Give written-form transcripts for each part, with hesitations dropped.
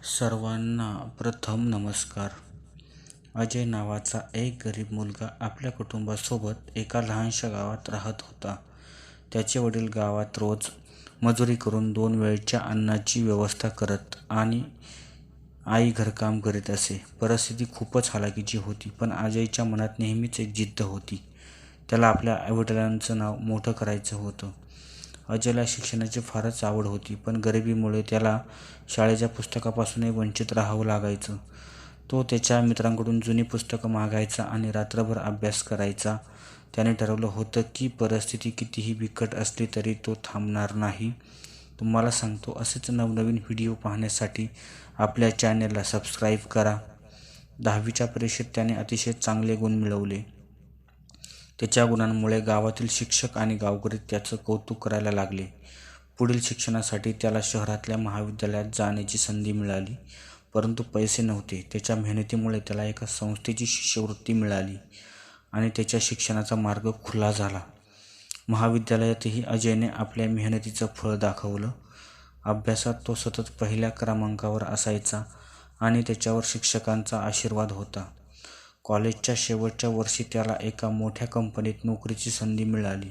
सर्वांना प्रथम नमस्कार. अजय नावाचा एक गरीब मुलगा आपल्या कुटुंबासोबत एका लहानशा गावात राहत होता. त्याचे वडील गावात रोज मजुरी करून 2 वेळच्या अन्नाची व्यवस्था करत आणि आई घरकाम करीत असे. परिस्थिती खूपच हलाखीची होती, पण अजयच्या मनात नेहमीच एक जिद्द होती. त्याला आपल्या आईवडिलांचं नाव मोठं करायचं होतं. अजयला शिक्षणाची फारच आवड होती, पण गरिबीमुळे त्याला शाळेच्या पुस्तकापासूनही वंचित राहावं लागायचं. तो त्याच्या मित्रांकडून जुनी पुस्तकं मागायचा आणि रात्रभर अभ्यास करायचा. त्याने ठरवलं होतं की परिस्थिती कितीही बिकट असली तरी तो थांबणार नाही. तुम्हाला सांगतो, असेच नवनवीन व्हिडिओ पाहण्यासाठी आपल्या चॅनेलला सबस्क्राईब करा. 10वीच्या परीक्षेत त्याने अतिशय चांगले गुण मिळवले. त्याच्या गुणांमुळे गावातील शिक्षक आणि गावकरी त्याचं कौतुक करायला लागले. पुढील शिक्षणासाठी त्याला शहरातल्या महाविद्यालयात जाण्याची संधी मिळाली, परंतु पैसे नव्हते. त्याच्या मेहनतीमुळे त्याला एका संस्थेची शिष्यवृत्ती मिळाली आणि त्याच्या शिक्षणाचा मार्ग खुला झाला. महाविद्यालयातही अजयने आपल्या मेहनतीचं फळ दाखवलं. अभ्यासात तो सतत पहिल्या क्रमांकावर असायचा आणि त्याच्यावर शिक्षकांचा आशीर्वाद होता. कॉलेजच्या शेवटच्या वर्षी त्याला एका मोठ्या कंपनीत नोकरीची संधी मिळाली.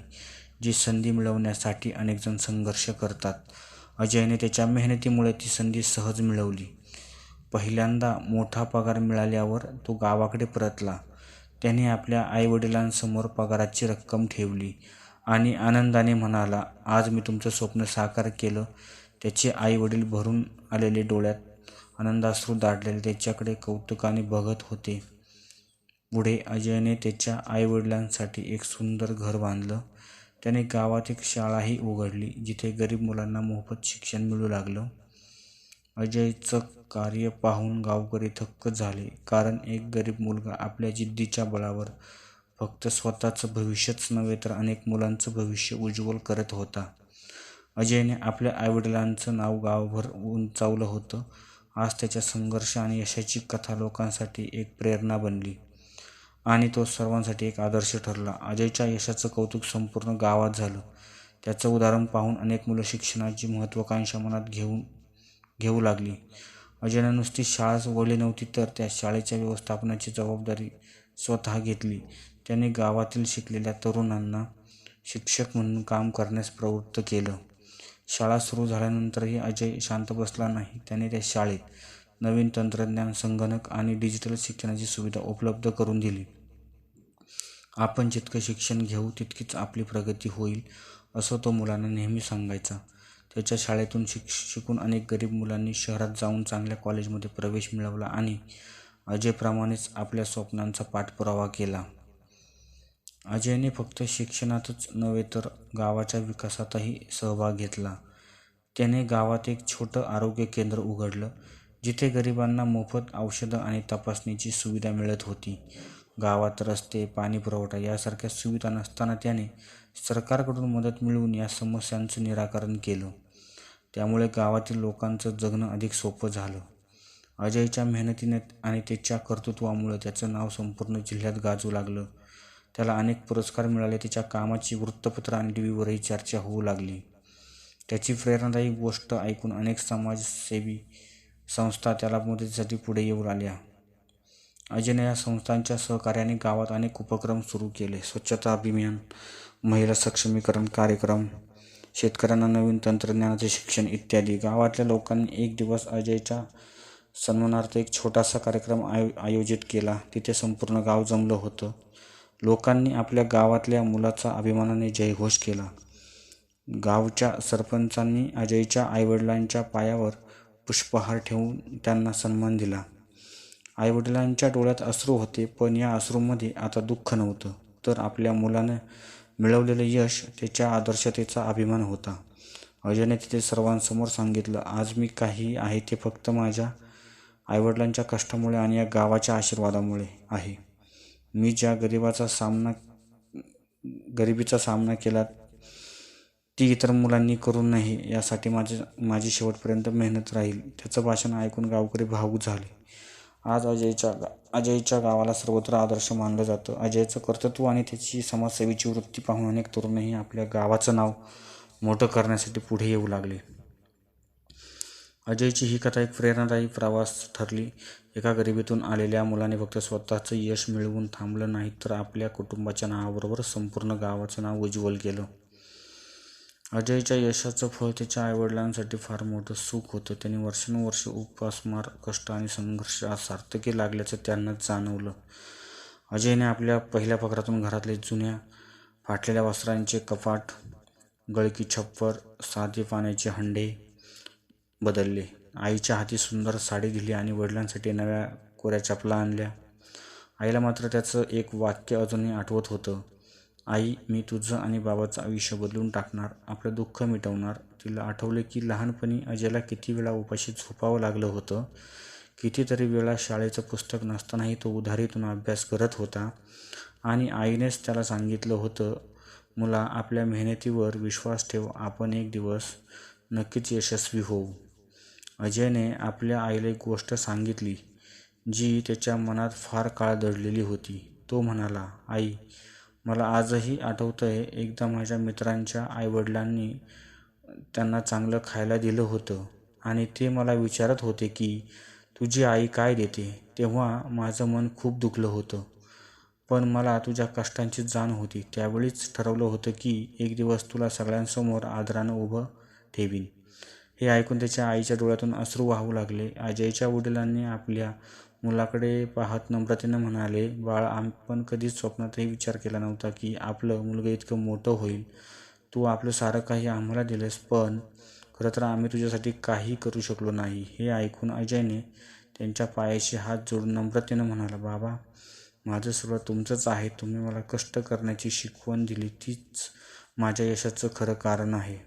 जी संधी मिळवण्यासाठी अनेक जण संघर्ष करतात. अजयने त्याच्या मेहनतीमुळे ती संधी सहज मिळवली. पहिल्यांदा मोठा पगार मिळाल्यावर तो गावाकडे परतला. त्याने आपल्या आईवडिलांसमोर पगाराची रक्कम ठेवली आणि आनंदाने म्हणाला, आज मी तुमचं स्वप्न साकार केलं. त्याचे आईवडील भरून आलेले डोळ्यात आनंदाश्रू दाटलेले त्याच्याकडे कौतुकाने बघत होते. पुढे अजयने त्याच्या आईवडिलांसाठी एक सुंदर घर बांधलं. त्याने गावात एक शाळाही उघडली, जिथे गरीब मुलांना मोफत शिक्षण मिळू लागलं. अजयचं कार्य पाहून गावकरी थक्क झाले, कारण एक गरीब मुलगा आपल्या जिद्दीच्या बळावर फक्त स्वतःचं भविष्यच नव्हे तर अनेक मुलांचं भविष्य उज्ज्वल करत होता. अजयने आपल्या आईवडिलांचं नाव गावभर उंचावलं होतं. आज त्याच्या संघर्ष आणि यशाची कथा लोकांसाठी एक प्रेरणा बनली आणि तो सर्वांसाठी एक आदर्श ठरला. अजयच्या यशाचं कौतुक संपूर्ण गावात झालं. त्याचं उदाहरण पाहून अनेक मुलं शिक्षणाची महत्त्वाकांक्षा मनात घेऊ लागली. अजयने नुसती शाळाच उघडली नव्हती, तर त्या शाळेच्या व्यवस्थापनाची जबाबदारी स्वतः घेतली. त्याने गावातील शिकलेल्या तरुणांना शिक्षक म्हणून काम करण्यास प्रवृत्त केलं. शाळा सुरू झाल्यानंतरही अजय शांत बसला नाही. त्याने त्या शाळेत नवीन तंत्रज्ञान, संगणक आणि डिजिटल शिक्षणाची सुविधा उपलब्ध करून दिली. आपण जितकं शिक्षण घेऊ तितकीच आपली प्रगती होईल, असं तो मुलांना नेहमी सांगायचा. त्याच्या शाळेतून शिकून अनेक गरीब मुलांनी शहरात जाऊन चांगल्या कॉलेजमध्ये प्रवेश मिळवला आणि अजयप्रमाणेच आपल्या स्वप्नांचा पाठपुरावा केला. अजयने फक्त शिक्षणातच नव्हे तर गावाच्या विकासातही सहभाग घेतला. त्याने गावात एक छोटं आरोग्य केंद्र उघडलं, जिथे गरिबांना मोफत औषधं आणि तपासणीची सुविधा मिळत होती. गावात रस्ते, पाणीपुरवठा यासारख्या सुविधा नसताना त्याने सरकारकडून मदत मिळवून या समस्यांचं निराकरण केलं. त्यामुळे गावातील लोकांचं जगणं अधिक सोपं झालं. अजयच्या मेहनतीने आणि त्याच्या कर्तृत्वामुळे त्याचं नाव संपूर्ण जिल्ह्यात गाजू लागलं. त्याला अनेक पुरस्कार मिळाले. त्याच्या कामाची वृत्तपत्र आणि टीव्हीवरही चर्चा होऊ लागली. त्याची प्रेरणादायी गोष्ट ऐकून अनेक समाजसेवी संस्था त्याला मदतीसाठी पुढे येऊ लागल्या. अजयने या संस्थांच्या सहकार्याने गावात अनेक उपक्रम सुरू केले. स्वच्छता अभियान, महिला सक्षमीकरण कार्यक्रम, शेतकऱ्यांना नवीन तंत्रज्ञानाचे शिक्षण इत्यादी. गावातल्या लोकांनी एक दिवस अजयच्या सन्मानार्थ एक छोटासा कार्यक्रम आयोजित केला. तिथे संपूर्ण गाव जमलं होतं. लोकांनी आपल्या गावातल्या मुलाचा अभिमानाने जयघोष केला. गावच्या सरपंचांनी अजयच्या आईवडिलांच्या पायावर पुष्पहार ठेवून त्यांना सन्मान दिला. आईवडिलांच्या डोळ्यात अश्रू होते, पण या अश्रूमध्ये आता दुःख नव्हतं, तर आपल्या मुलानं मिळवलेलं यश, त्याच्या आदर्शतेचा अभिमान होता. अजयने तिथे सर्वांसमोर सांगितलं, आज मी काही आहे ते फक्त माझ्या आईवडिलांच्या कष्टामुळे आणि या गावाच्या आशीर्वादामुळे आहे. मी ज्या गरिबीचा सामना केला ती इतर मुलांनी करू नये, यासाठी माझी शेवटपर्यंत मेहनत राहील. त्याचं भाषण ऐकून गावकरी भावूक झाले. आज अजयच्या गावाला सर्वत्र आदर्श मानलं जातं. अजयचं कर्तृत्व आणि त्याची समाजसेवेची वृत्ती पाहून अनेक तरुणही आपल्या गावाचं नाव मोठं करण्यासाठी पुढे येऊ लागले. अजयची ही कथा एक प्रेरणादायी प्रवास ठरली. एका गरिबीतून आलेल्या मुलाने फक्त स्वतःचं यश मिळवून थांबलं नाही, तर आपल्या कुटुंबाच्या नावाबरोबर संपूर्ण गावाचं नाव उज्ज्वल केलं. अजयच्या यशाचं फळ त्याच्या आईवडिलांसाठी फार मोठं सुख होतं. त्यांनी वर्षानुवर्षे उपासमार, कष्ट आणि संघर्ष आज सार्थकी लागल्याचं त्यांनाच जाणवलं. अजयने आपल्या पहिल्या पगारातून घरातले जुन्या फाटलेल्या वस्त्रांचे कपाट, गळकी छप्पर, साधे पाण्याचे हंडे बदलले. आईच्या हाती सुंदर साडी दिली आणि वडिलांसाठी नव्या कोऱ्या चपला आणल्या. आईला मात्र त्याचं एक वाक्य अजूनही आठवत होतं. आई, मी तुझं आणि बाबाचं आयुष्य बदलून टाकणार, आपलं दुःख मिटवणार. तिला आठवले की लहानपणी अजयला किती वेळा उपाशी झोपावं लागलं होतं. कितीतरी वेळा शाळेचं पुस्तक नसतानाही तो उधारीतून अभ्यास करत होता आणि आईनेच त्याला सांगितलं होतं, मुला, आपल्या मेहनतीवर विश्वास ठेव, आपण एक दिवस नक्कीच यशस्वी होऊ. अजयने आपल्या आईला एक गोष्ट सांगितली जी त्याच्या मनात फार काळ दडलेली होती. तो म्हणाला, आई, मला आजही आठवतंय, एकदा माझ्या मित्रांच्या आईवडिलांनी त्यांना चांगलं खायला दिलं होतं आणि ते मला विचारत होते की तुझी आई काय देते. तेव्हा माझं मन खूप दुखलं होतं, पण मला तुझ्या कष्टांची जाण होती. त्यावेळीच ठरवलं होतं की एक दिवस तुला सगळ्यांसमोर आदरानं उभं ठेवीन. हे ऐकून त्याच्या आईच्या डोळ्यातून अश्रू वाहू लागले. अजयच्या वडिलांनी आपल्या मुलाकडे पाहत नम्रतेनं म्हणाले, बाळ, आपण कधीच स्वप्नातही विचार केला नव्हता की आपलं मुलगा इतकं मोठं होईल. तू आपलं सारं काही आम्हाला दिलंस, पण खरं तर आम्ही तुझ्यासाठी काही करू शकलो नाही. हे ऐकून अजयने त्यांच्या पायाशी हात जोडून नम्रतेनं म्हणाला, बाबा, माझं सगळं तुमचंच आहे. तुम्ही मला कष्ट करण्याची शिकवण दिली, तीच माझ्या यशाचं खरं कारण आहे.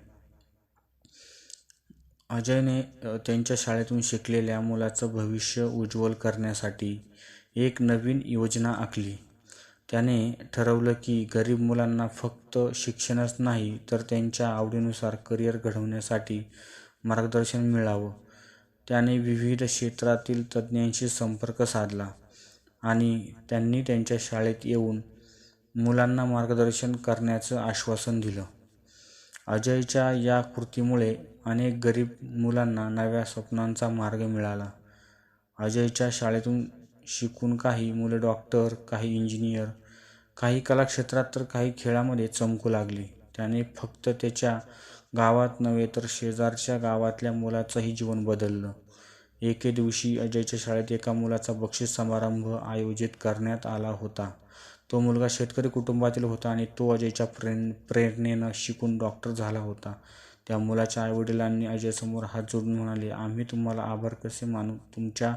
अजयने त्यांच्या शाळेतून शिकलेल्या मुलाचं भविष्य उज्ज्वल करण्यासाठी एक नवीन योजना आखली. त्याने ठरवलं की गरीब मुलांना फक्त शिक्षणच नाही, तर त्यांच्या आवडीनुसार करिअर घडवण्यासाठी मार्गदर्शन मिळावं. त्याने विविध क्षेत्रातील तज्ज्ञांशी संपर्क साधला आणि त्यांनी त्यांच्या शाळेत येऊन मुलांना मार्गदर्शन करण्याचं आश्वासन दिलं. अजयच्या या कृतीमुळे अनेक गरीब मुलांना नव्या स्वप्नांचा मार्ग मिळाला. अजयच्या शाळेतून शिकून काही मुलं डॉक्टर, काही इंजिनियर, काही कला क्षेत्रात, तर काही खेळामध्ये चमकू लागली. त्याने फक्त त्याच्या गावात नव्हे, तर शेजारच्या गावातल्या मुलाचंही जीवन बदललं. एके दिवशी अजयच्या शाळेत एका मुलाचा बक्षीस समारंभ आयोजित करण्यात आला होता. तो मुलगा शेतकरी कुटुंबातील होता आणि तो अजयच्या प्रेरणेनं शिकून डॉक्टर झाला होता. त्या मुलाच्या आईवडिलांनी अजयसमोर हात जोडून म्हणाले, आम्ही तुम्हाला आभार कसे मानू. तुमच्या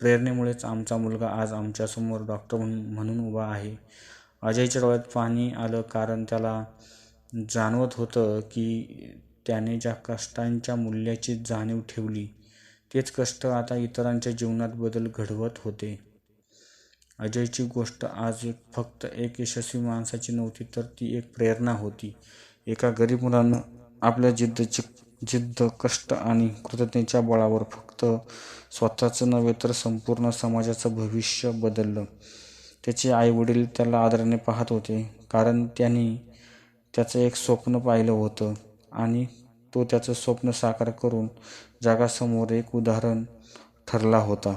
प्रेरणेमुळेच आमचा मुलगा आज आमच्यासमोर डॉक्टर म्हणून उभा आहे. अजयच्या डोळ्यात पाणी आलं, कारण त्याला जाणवत होतं की त्याने ज्या कष्टांच्या मूल्याची जाणीव ठेवली, तेच कष्ट आता इतरांच्या जीवनात बदल घडवत होते. अजयची गोष्ट आज फक्त एक यशस्वी माणसाची नव्हती, तर ती एक प्रेरणा होती. एका गरीब मुलानं आपल्या जिद्द, कष्ट आणि कृतज्ञतेच्या बळावर फक्त स्वतःचं नव्हे, तर संपूर्ण समाजाचं भविष्य बदललं. त्याचे आईवडील त्याला आदराने पाहत होते, कारण त्यांनी त्याचं एक स्वप्न पाहिलं होतं आणि तो त्याचं स्वप्न साकार करून जगासमोर एक उदाहरण ठरला होता.